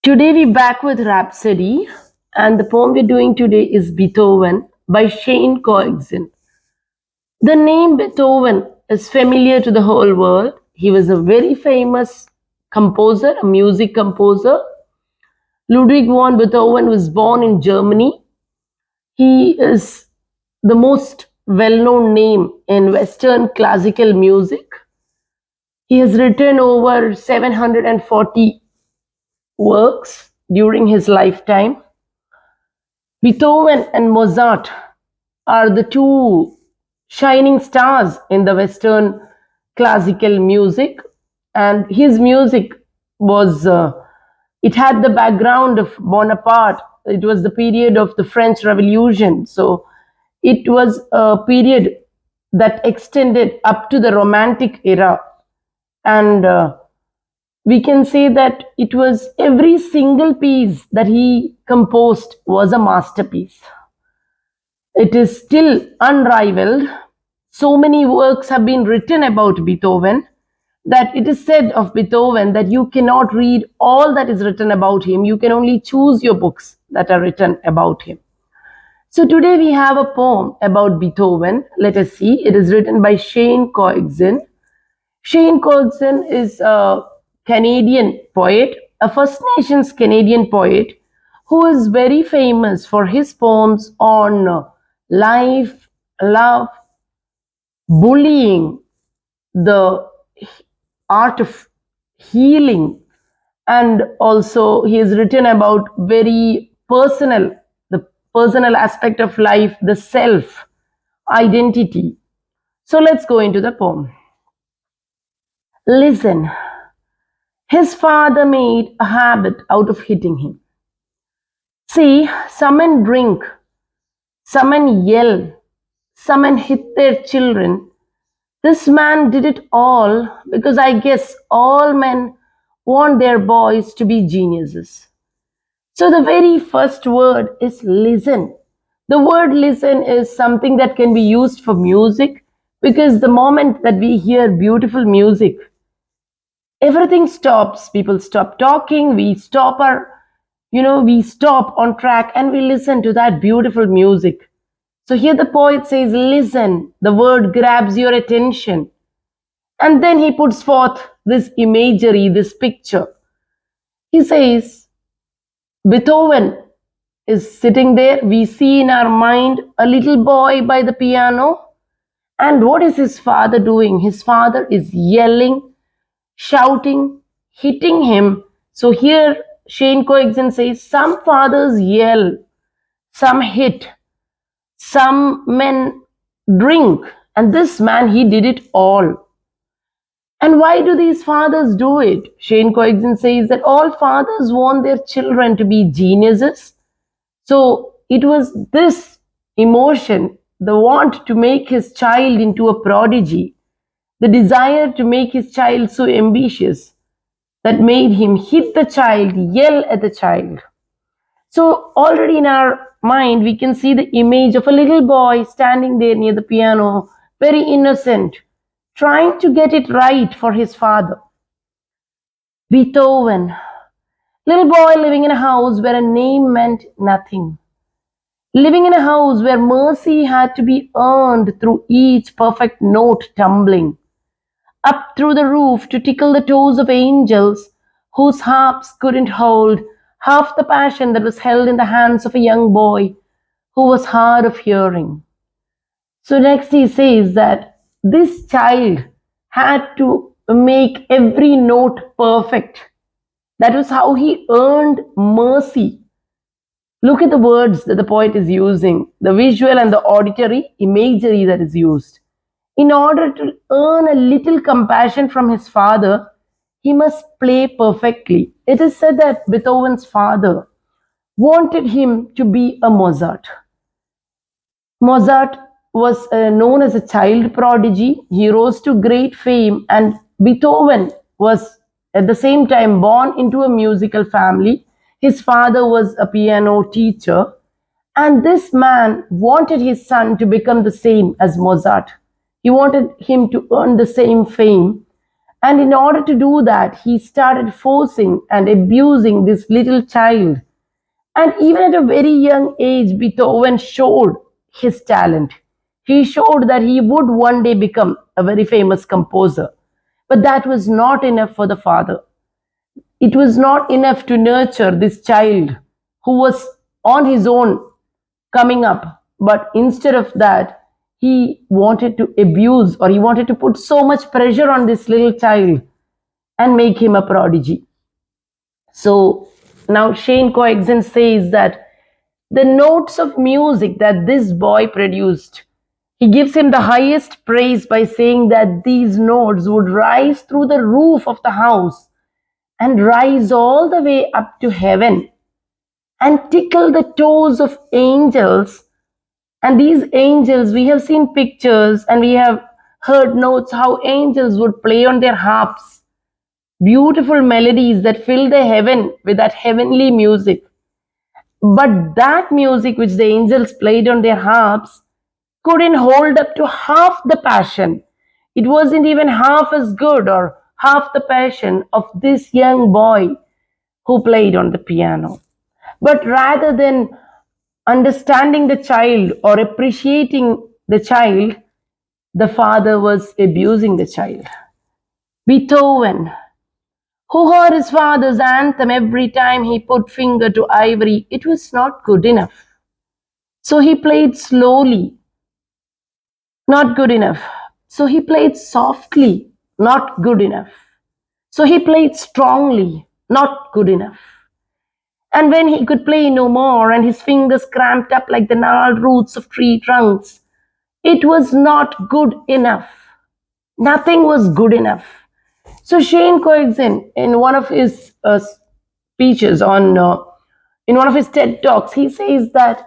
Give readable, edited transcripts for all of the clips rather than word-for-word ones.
Today we're back with Rhapsody, and the poem we're doing today is Beethoven by Shanekoyczan. The name Beethoven is familiar to the whole world. He was a very famous composer, a music composer. Ludwig von Beethoven was born in Germany. He is the most well-known name in Western classical music. He has written over 740 works during his lifetime. Beethoven and Mozart are the two shining stars in the Western classical music, and his music was it had the background of Bonaparte. It was the period of the French Revolution, so it was a period that extended up to the Romantic era, and we can say that it was every single piece that he composed was a masterpiece. It is still unrivaled. So many works have been written about Beethoven that it is said of Beethoven that you cannot read all that is written about him. You can only choose your books that are written about him. So today we have a poem about Beethoven. Let us see. It is written by Shanekoyczan. Shanekoyczan is a Canadian poet, a First Nations Canadian poet who is very famous for his poems on life, love, bullying, the art of healing, and also he has written about very personal, the personal aspect of life, the self, identity. So let's go into the poem. Listen. His father made a habit out of hitting him. See, some men drink, some men yell, some men hit their children. This man did it all because I guess all men want their boys to be geniuses. So the very first word is listen. The word listen is something that can be used for music because the moment that we hear beautiful music, everything stops. People stop talking. We stop on track and we listen to that beautiful music. So here the poet says, listen. The word grabs your attention. And then he puts forth this imagery, this picture. He says, Beethoven is sitting there. We see in our mind a little boy by the piano. And what is his father doing? His father is yelling, shouting, hitting him. So here Shanekoyczan says some fathers yell, some hit, some men drink, and this man, he did it all. And why do these fathers do it? Shanekoyczan says that all fathers want their children to be geniuses. So it was this emotion, the want to make his child into a prodigy, the desire to make his child so ambitious, that made him hit the child, yell at the child. So already in our mind, we can see the image of a little boy standing there near the piano, very innocent, trying to get it right for his father. Beethoven, little boy living in a house where a name meant nothing. Living in a house where mercy had to be earned through each perfect note tumbling up through the roof to tickle the toes of angels whose harps couldn't hold half the passion that was held in the hands of a young boy who was hard of hearing. So next he says that this child had to make every note perfect. That was how he earned mercy. Look at the words that the poet is using, the visual and the auditory imagery that is used. In order to earn a little compassion from his father, he must play perfectly. It is said that Beethoven's father wanted him to be a Mozart. Mozart was known as a child prodigy. He rose to great fame, and Beethoven was at the same time born into a musical family. His father was a piano teacher, and this man wanted his son to become the same as Mozart. He wanted him to earn the same fame. And in order to do that, he started forcing and abusing this little child. And even at a very young age, Beethoven showed his talent. He showed that he would one day become a very famous composer. But that was not enough for the father. It was not enough to nurture this child who was on his own coming up. But instead of that, he wanted to abuse, or he wanted to put so much pressure on this little child and make him a prodigy. So now Shanekoyczan says that the notes of music that this boy produced, he gives him the highest praise by saying that these notes would rise through the roof of the house and rise all the way up to heaven and tickle the toes of angels. And these angels, we have seen pictures and we have heard notes how angels would play on their harps, beautiful melodies that fill the heaven with that heavenly music. But that music which the angels played on their harps couldn't hold up to half the passion. It wasn't even half as good or half the passion of this young boy who played on the piano. But rather than understanding the child or appreciating the child, the father was abusing the child. Beethoven, who heard his father's anthem every time he put finger to ivory, it was not good enough. So he played slowly, not good enough. So he played softly, not good enough. So he played strongly, not good enough. And when he could play no more and his fingers cramped up like the gnarled roots of tree trunks, it was not good enough. Nothing was good enough. So Shanekoyczan, in one of his speeches in one of his TED talks, he says that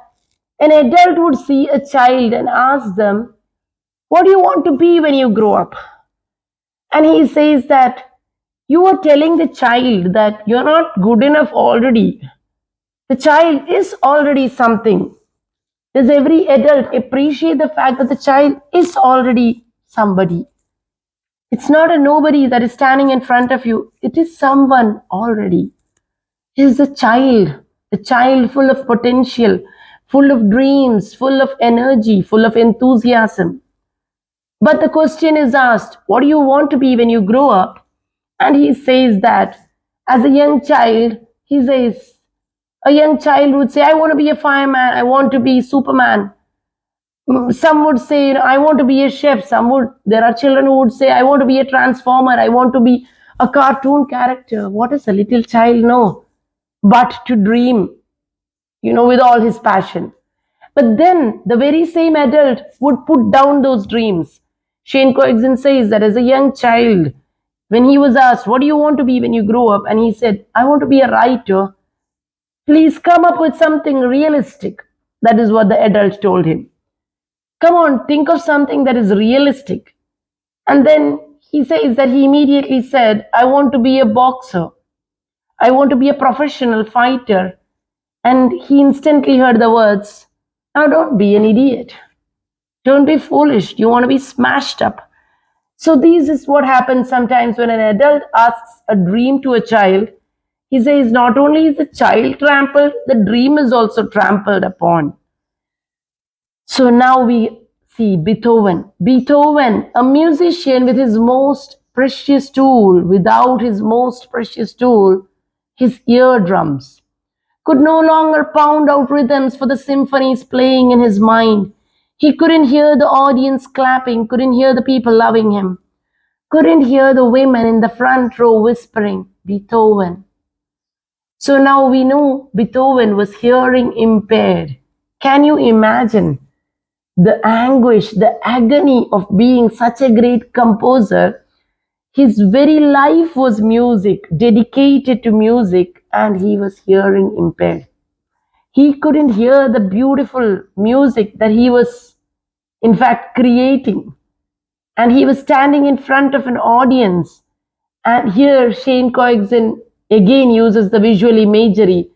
an adult would see a child and ask them, "What do you want to be when you grow up?" And he says that you are telling the child that you're not good enough already. The child is already something. Does every adult appreciate the fact that the child is already somebody? It's not a nobody that is standing in front of you. It is someone already. It is a child full of potential, full of dreams, full of energy, full of enthusiasm. But the question is asked, what do you want to be when you grow up? And he says that as a young child, he says, a young child would say, I want to be a fireman, I want to be Superman. Some would say, I want to be a chef. There are children who would say, I want to be a transformer, I want to be a cartoon character. What does a little child know? But to dream, with all his passion. But then the very same adult would put down those dreams. Shanekoyczan says that as a young child, when he was asked, what do you want to be when you grow up? And he said, I want to be a writer. Please come up with something realistic. That is what the adult told him. Come on, think of something that is realistic. And then he says that he immediately said, I want to be a boxer. I want to be a professional fighter. And he instantly heard the words, now don't be an idiot. Don't be foolish. You want to be smashed up. So this is what happens sometimes when an adult asks a dream to a child. He says not only is the child trampled, the dream is also trampled upon. So now we see Beethoven. Beethoven, a musician with his most precious tool, without his most precious tool, his eardrums, could no longer pound out rhythms for the symphonies playing in his mind. He couldn't hear the audience clapping, couldn't hear the people loving him, couldn't hear the women in the front row whispering, Beethoven. So now we know Beethoven was hearing impaired. Can you imagine the anguish, the agony of being such a great composer? His very life was music, dedicated to music, and he was hearing impaired. He couldn't hear the beautiful music that he was, in fact, creating. And he was standing in front of an audience. And here Shanekoyczan again uses the visual imagery,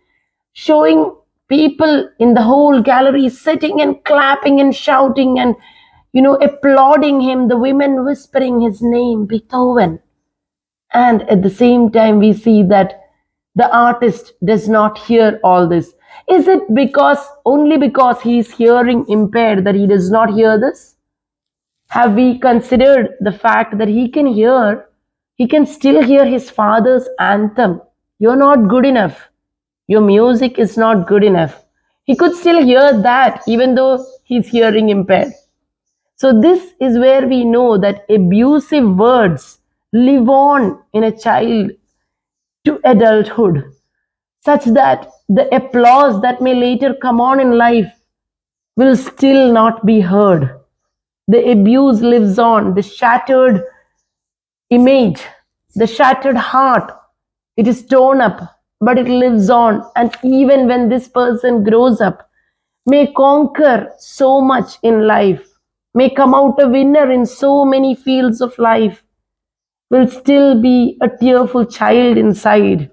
showing people in the whole gallery sitting and clapping and shouting and, applauding him, the women whispering his name, Beethoven. And at the same time, we see that the artist does not hear all this. Is it because only because he is hearing impaired that he does not hear this? Have we considered the fact that he can still hear his father's anthem? You're not good enough. Your music is not good enough. He could still hear that even though he's hearing impaired. So, this is where we know that abusive words live on in a child to adulthood, such that the applause that may later come on in life will still not be heard. The abuse lives on, the shattered image, the shattered heart, it is torn up, but it lives on. And even when this person grows up, may conquer so much in life, may come out a winner in so many fields of life, will still be a tearful child inside.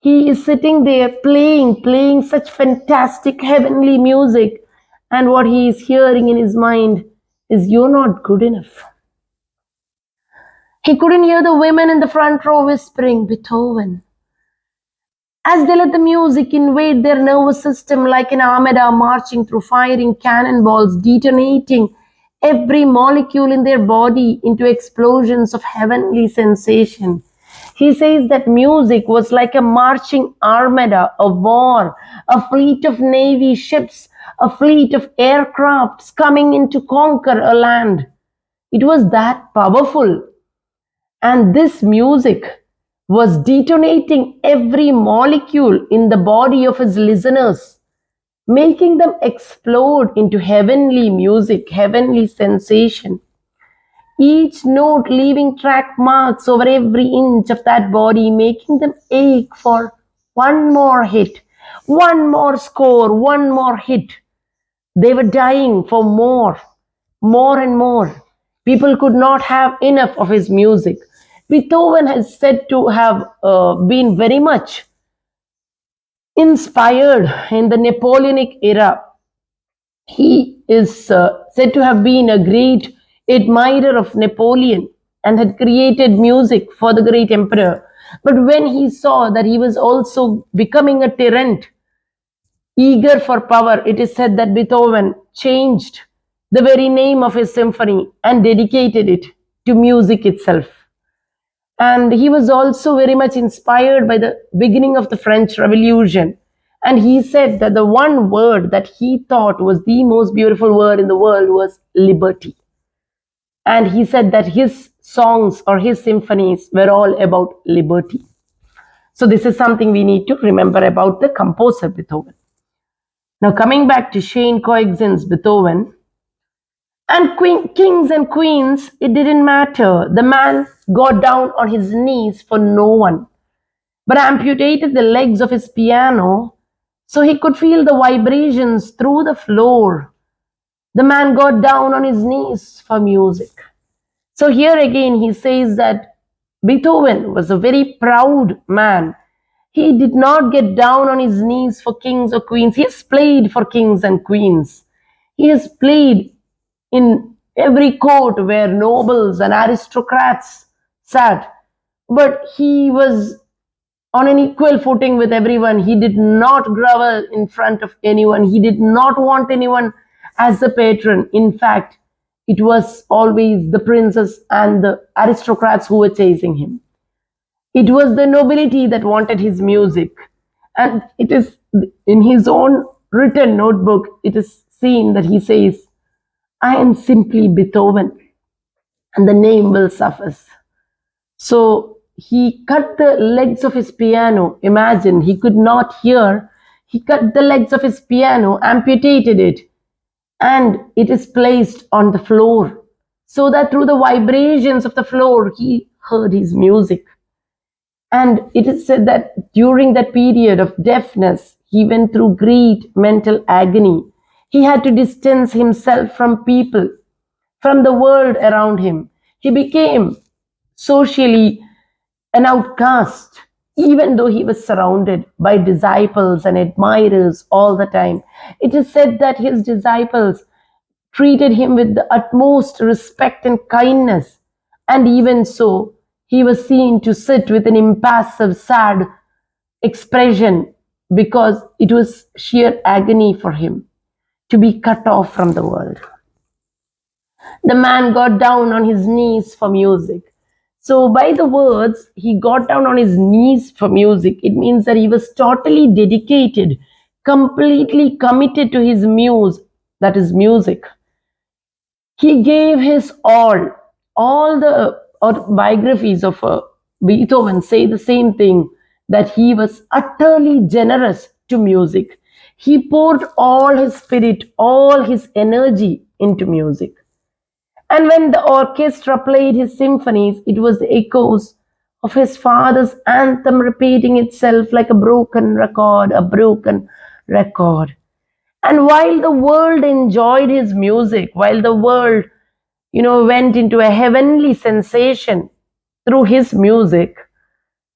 He is sitting there playing such fantastic heavenly music, and what he is hearing in his mind is, "You're not good enough." He couldn't hear the women in the front row whispering, "Beethoven." As they let the music invade their nervous system like an armada marching through, firing cannonballs, detonating every molecule in their body into explosions of heavenly sensation. He says that music was like a marching armada, a war, a fleet of navy ships, a fleet of aircrafts coming in to conquer a land. It was that powerful. And this music was detonating every molecule in the body of his listeners, making them explode into heavenly music, heavenly sensation. Each note leaving track marks over every inch of that body, making them ache for one more hit, one more score, one more hit. They were dying for more and more. People could not have enough of his music. Beethoven is said to have been very much inspired in the Napoleonic era. He is said to have been a great admirer of Napoleon and had created music for the great emperor. But when he saw that he was also becoming a tyrant, eager for power, it is said that Beethoven changed the very name of his symphony and dedicated it to music itself. And he was also very much inspired by the beginning of the French Revolution. And he said that the one word that he thought was the most beautiful word in the world was liberty. And he said that his songs or his symphonies were all about liberty. So, this is something we need to remember about the composer Beethoven. Now, coming back to Shanekoyczan's Beethoven, and kings and queens, it didn't matter. The man got down on his knees for no one, but amputated the legs of his piano so he could feel the vibrations through the floor. The man got down on his knees for music. So here again he says that Beethoven was a very proud man. He did not get down on his knees for kings or queens. He has played for kings and queens. He has played in every court where nobles and aristocrats sat. But he was on an equal footing with everyone. He did not grovel in front of anyone. He did not want anyone as a patron. In fact, it was always the princes and the aristocrats who were chasing him. It was the nobility that wanted his music. And it is in his own written notebook, it is seen that he says, "I am simply Beethoven, and the name will suffice." So he cut the legs of his piano. Imagine, he could not hear. He cut the legs of his piano, amputated it, and it is placed on the floor so that through the vibrations of the floor he heard his music. And it is said that during that period of deafness, he went through great mental agony. He had to distance himself from people, from the world around him. He became socially an outcast, even though he was surrounded by disciples and admirers all the time. It is said that his disciples treated him with the utmost respect and kindness, and even so, He was seen to sit with an impassive, sad expression because it was sheer agony for him to be cut off from the world. The man got down on his knees for music. So, by the words, he got down on his knees for music, it means that he was totally dedicated, completely committed to his muse, that is music. He gave his all. All the biographies of Beethoven say the same thing, that he was utterly generous to music. He poured all his spirit, all his energy into music. And when the orchestra played his symphonies, it was the echoes of his father's anthem repeating itself like a broken record, a broken record. And while the world enjoyed his music, while the world, went into a heavenly sensation through his music,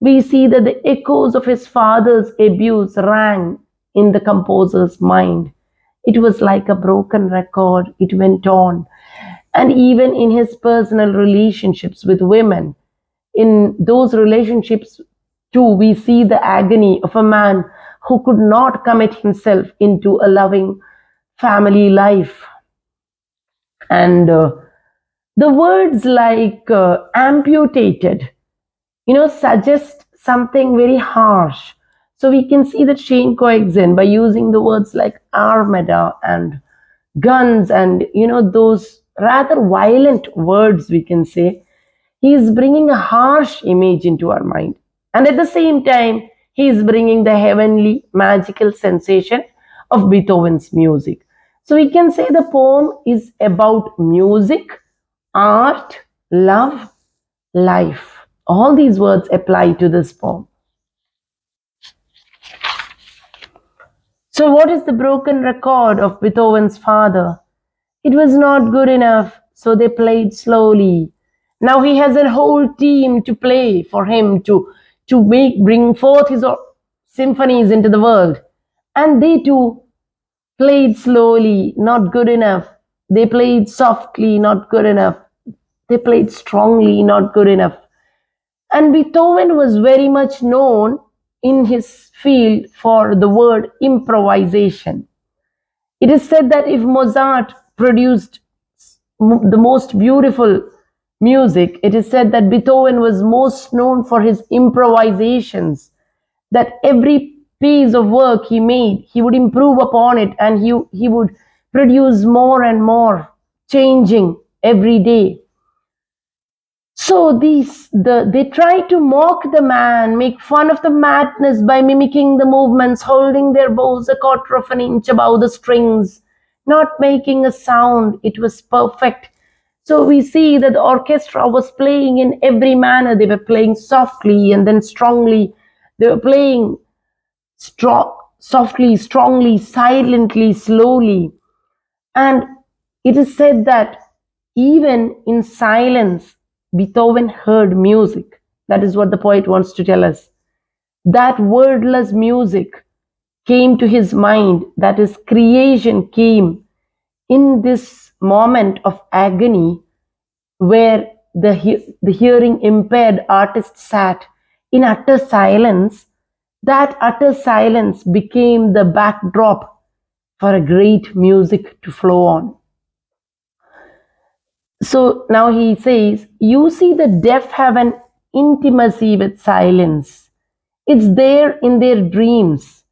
we see that the echoes of his father's abuse rang in the composer's mind. It was like a broken record, it went on. And even in his personal relationships with women, in those relationships too, we see the agony of a man who could not commit himself into a loving family life. And the words like amputated, suggest something very harsh. So we can see that Shanekoyczan, by using the words like armada and guns and, those rather violent words, we can say, he is bringing a harsh image into our mind. And at the same time, he is bringing the heavenly, magical sensation of Beethoven's music. So we can say the poem is about music, art, love, life. All these words apply to this poem. So, what is the broken record of Beethoven's father? It was not good enough, so they played slowly. Now he has a whole team to play for him to bring forth his symphonies into the world. And they too played slowly, not good enough. They played softly, not good enough. They played strongly, not good enough. And Beethoven was very much known in his field for the word improvisation. It is said that if Mozart produced the most beautiful music, it is said that Beethoven was most known for his improvisations, that every piece of work he made, he would improve upon it and he would produce more and more, changing every day. So they try to mock the man, make fun of the madness by mimicking the movements, holding their bows a quarter of an inch above the strings, not making a sound. It was perfect. So we see that the orchestra was playing in every manner. They were playing softly and then strongly. They were playing softly, strongly, silently, slowly. And it is said that even in silence, Beethoven heard music. That is what the poet wants to tell us. That wordless music came to his mind, that his creation came in this moment of agony where the hearing impaired artist sat in utter silence. That utter silence became the backdrop for a great music to flow on. So now he says, you see, the deaf have an intimacy with silence. It's there in their dreams.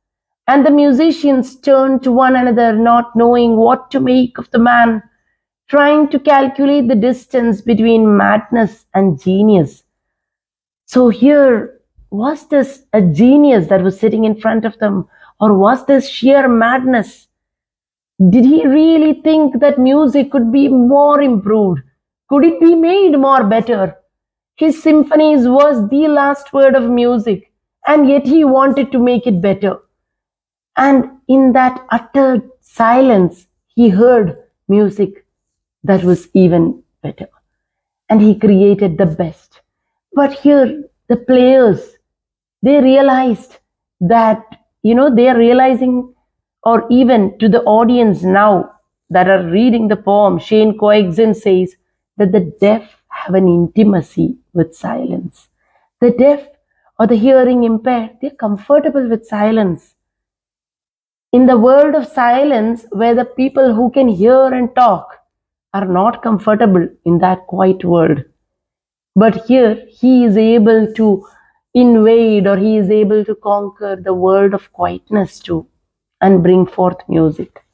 And the musicians turn to one another, not knowing what to make of the man, trying to calculate the distance between madness and genius. So here, was this a genius that was sitting in front of them, or was this sheer madness? Did he really think that music could be more improved? Could it be made more better? His symphonies was the last word of music, and yet he wanted to make it better. And in that utter silence, he heard music that was even better. And he created the best. But here, the players, they realized that, they are realizing, or even to the audience now that are reading the poem, Shanekoyczan says that the deaf have an intimacy with silence. The deaf or the hearing impaired, they're comfortable with silence. In the world of silence, where the people who can hear and talk are not comfortable in that quiet world. But here, he is able to invade or he is able to conquer the world of quietness too and bring forth music.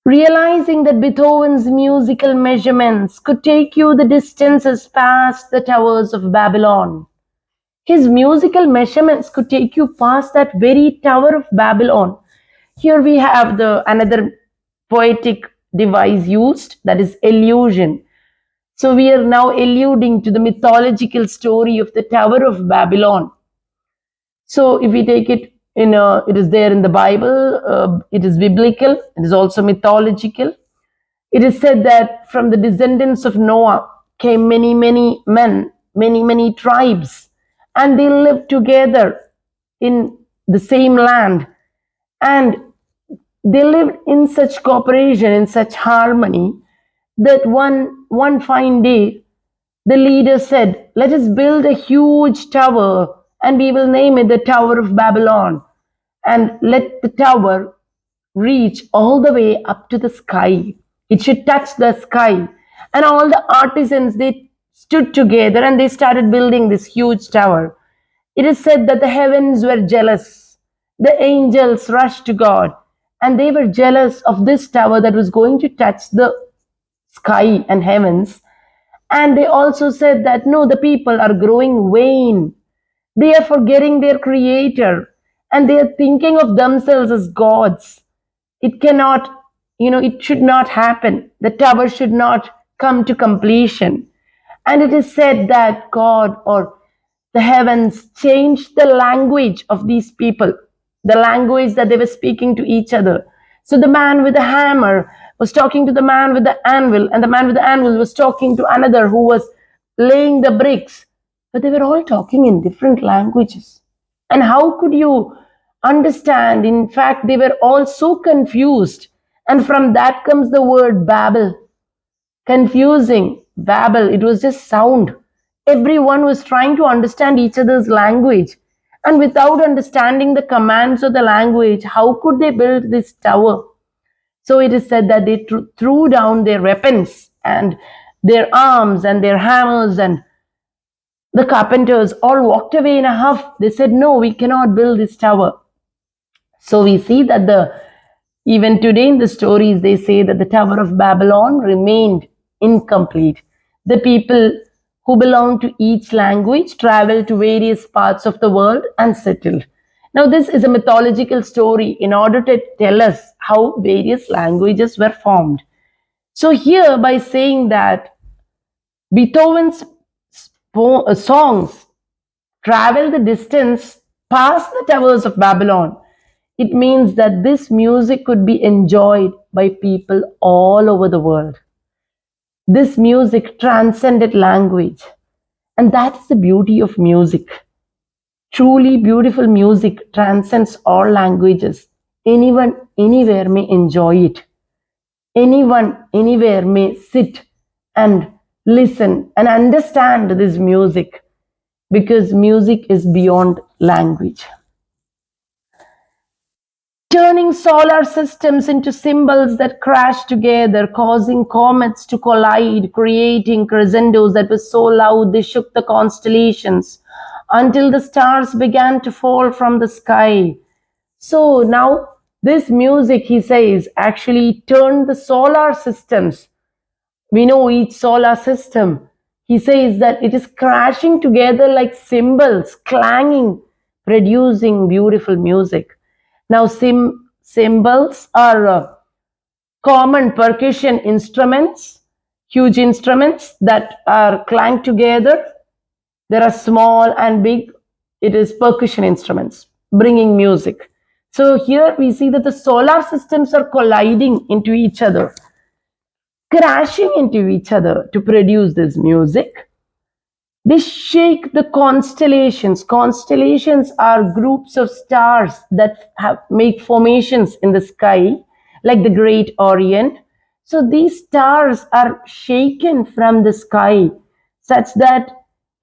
Realizing that Beethoven's musical measurements could take you the distances past the towers of Babylon. His musical measurements could take you past that very Tower of Babylon. Here we have the another poetic device used, that is illusion. So we are now alluding to the mythological story of the Tower of Babylon. So if we take it it is there in the Bible, it is biblical, it is also mythological. It is said that from the descendants of Noah came many, many men, many, many tribes, and they lived together in the same land. And they lived in such cooperation, in such harmony, that one fine day, the leader said, "Let us build a huge tower, and we will name it the Tower of Babylon. And let the tower reach all the way up to the sky. It should touch the sky." And all the artisans, they stood together and they started building this huge tower. It is said that the heavens were jealous. The angels rushed to God and they were jealous of this tower that was going to touch the sky and heavens. And they also said that no, the people are growing vain. They are forgetting their creator and they are thinking of themselves as gods. It cannot, it should not happen. The tower should not come to completion. And it is said that God or the heavens changed the language of these people, the language that they were speaking to each other. So the man with the hammer was talking to the man with the anvil, and the man with the anvil was talking to another who was laying the bricks. But they were all talking in different languages. And how could you understand? In fact, they were all so confused. And from that comes the word Babel. Confusing. Babel. It was just sound. Everyone was trying to understand each other's language. And without understanding the commands of the language, how could they build this tower? So it is said that they threw down their weapons and their arms and their hammers, and the carpenters all walked away in a huff. They said, "No, we cannot build this tower." So we see that even today in the stories, they say that the Tower of Babylon remained incomplete. The people who belonged to each language traveled to various parts of the world and settled. Now, this is a mythological story in order to tell us how various languages were formed. So here, by saying that Beethoven's songs travel the distance past the towers of Babylon, it means that this music could be enjoyed by people all over the world. This music transcended language. And that's the beauty of music. Truly beautiful music transcends all languages. Anyone, anywhere may enjoy it. Anyone, anywhere may sit and listen and understand this music, because music is beyond language. Turning solar systems into symbols that crash together, causing comets to collide, creating crescendos that were so loud they shook the constellations until the stars began to fall from the sky. So now this music, he says, actually turned the solar systems. We know each solar system. He says that it is crashing together like cymbals, clanging, producing beautiful music. Now, cymbals are common percussion instruments, huge instruments that are clanged together. There are small and big. It is percussion instruments bringing music. So here we see that the solar systems are colliding into each other, crashing into each other to produce this music. They shake the constellations. Constellations are groups of stars that make formations in the sky, like the Great Orient. So these stars are shaken from the sky such that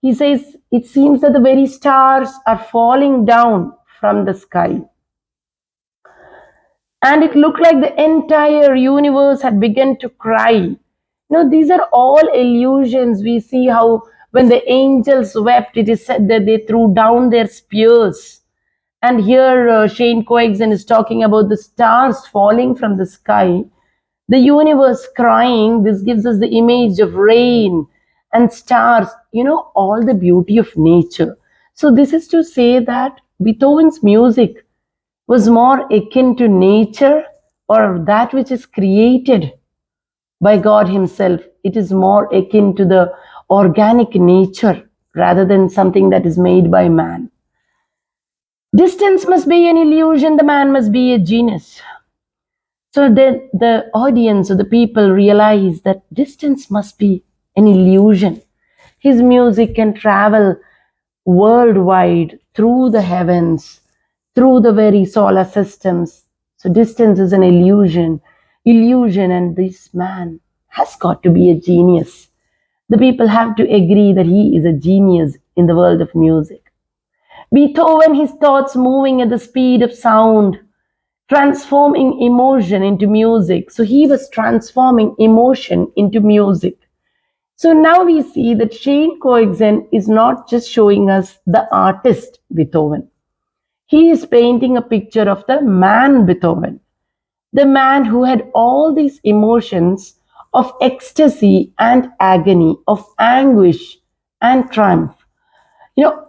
He says, it seems that the very stars are falling down from the sky. And it looked like the entire universe had begun to cry. These are all illusions. We see how when the angels wept, it is said that they threw down their spears. And here, Shanekoyczan is talking about the stars falling from the sky, the universe crying. This gives us the image of rain and stars, all the beauty of nature. So, this is to say that Beethoven's music was more akin to nature or that which is created by God Himself. It is more akin to the organic nature rather than something that is made by man. Distance must be an illusion, the man must be a genius. So then the audience or the people realize that distance must be an illusion. His music can travel worldwide through the heavens, through the very solar systems. So distance is an illusion, and this man has got to be a genius. The people have to agree that he is a genius in the world of music. Beethoven, his thoughts moving at the speed of sound, transforming emotion into music. So he was transforming emotion into music. So now we see that Shanekoyczan is not just showing us the artist Beethoven. He is painting a picture of the man Beethoven, the man who had all these emotions of ecstasy and agony, of anguish and triumph.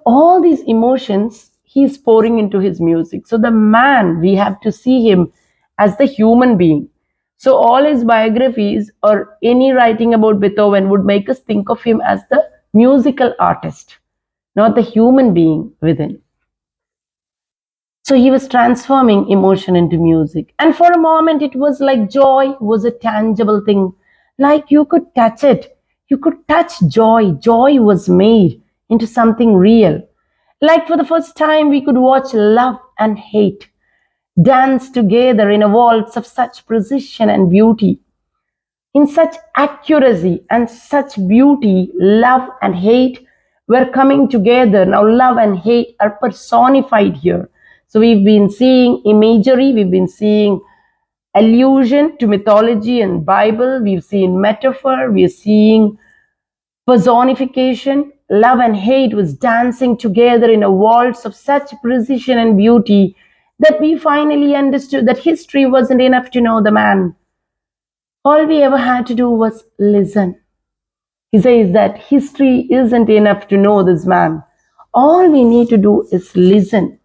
All these emotions he is pouring into his music. So the man, we have to see him as the human being. So all his biographies or any writing about Beethoven would make us think of him as the musical artist, not the human being within. So he was transforming emotion into music. And for a moment, it was like joy was a tangible thing, like you could touch it. You could touch joy. Joy was made into something real. Like for the first time, we could watch love and hate dance together in a waltz of such precision and beauty. In such accuracy and such beauty, love and hate were coming together. Now, love and hate are personified here. So, we've been seeing imagery, we've been seeing allusion to mythology and Bible, we've seen metaphor, we're seeing personification. Love and hate was dancing together in a waltz of such precision and beauty that we finally understood that history wasn't enough to know the man. All we ever had to do was listen. He says that history isn't enough to know this man. All we need to do is listen.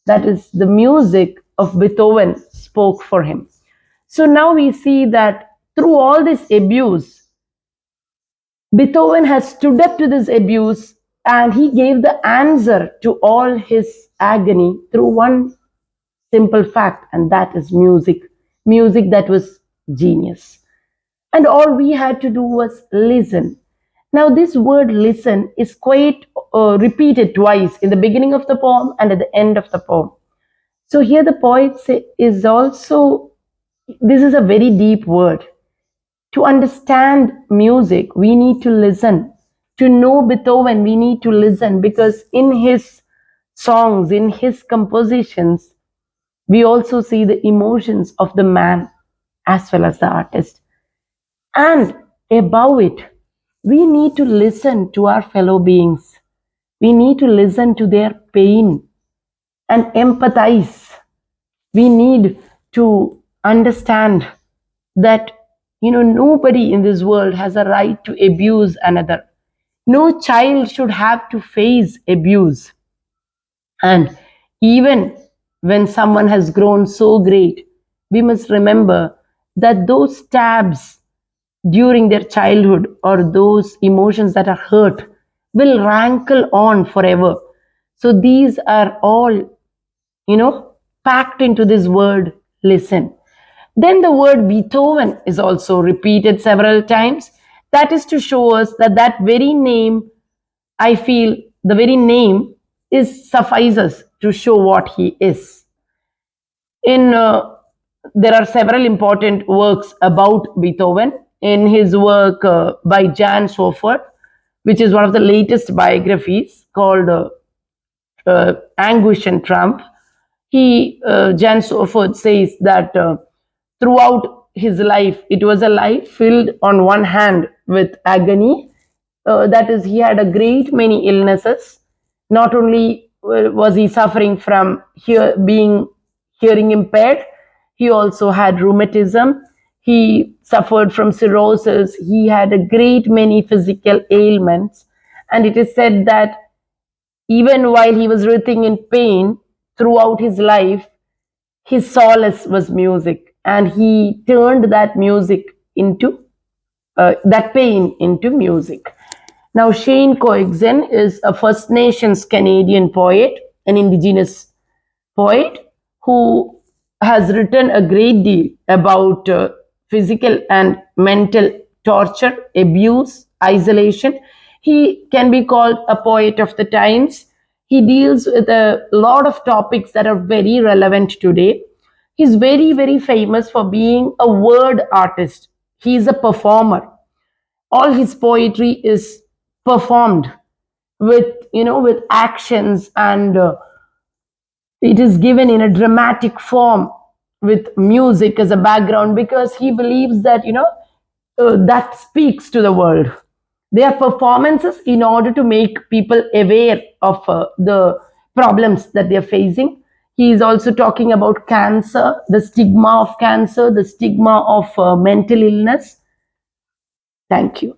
That is, the music of Beethoven spoke for him. So now we see that through all this abuse, Beethoven has stood up to this abuse and he gave the answer to all his agony through one simple fact, and that is music. Music that was genius. And all we had to do was listen. Now, this word listen is quite repeated twice in the beginning of the poem and at the end of the poem. So, here the poet is also, this is a very deep word. To understand music, we need to listen. To know Beethoven, we need to listen because in his songs, in his compositions, we also see the emotions of the man as well as the artist. And above it, we need to listen to our fellow beings. We need to listen to their pain and empathize. We need to understand that nobody in this world has a right to abuse another. No child should have to face abuse. And even when someone has grown so great, we must remember that those stabs during their childhood or those emotions that are hurt will rankle on forever. So these are all, packed into this word listen. Then the word Beethoven is also repeated several times. That is to show us that that very name, I feel the very name is suffices to show what he is. In There are several important works about Beethoven. In his work by Jan Sofer, which is one of the latest biographies called Anguish and Trump. Jan Sofort says that throughout his life, it was a life filled on one hand with agony. That is, he had a great many illnesses. Not only was he suffering from being hearing impaired, he also had rheumatism. He suffered from cirrhosis. He had a great many physical ailments. And it is said that even while he was writhing in pain throughout his life, his solace was music, and he turned that music into that pain into music. Now, Shanekoyczan is a First Nations Canadian poet, an Indigenous poet who has written a great deal about physical and mental torture, abuse, isolation. He can be called a poet of the times. He deals with a lot of topics that are very relevant today. He's very, very famous for being a word artist. He's a performer. All his poetry is performed with, with actions, and it is given in a dramatic form with music as a background, because he believes that that speaks to the world. They are performances in order to make people aware of the problems that they are facing. He is also talking about cancer, the stigma of cancer, the stigma of mental illness. Thank you.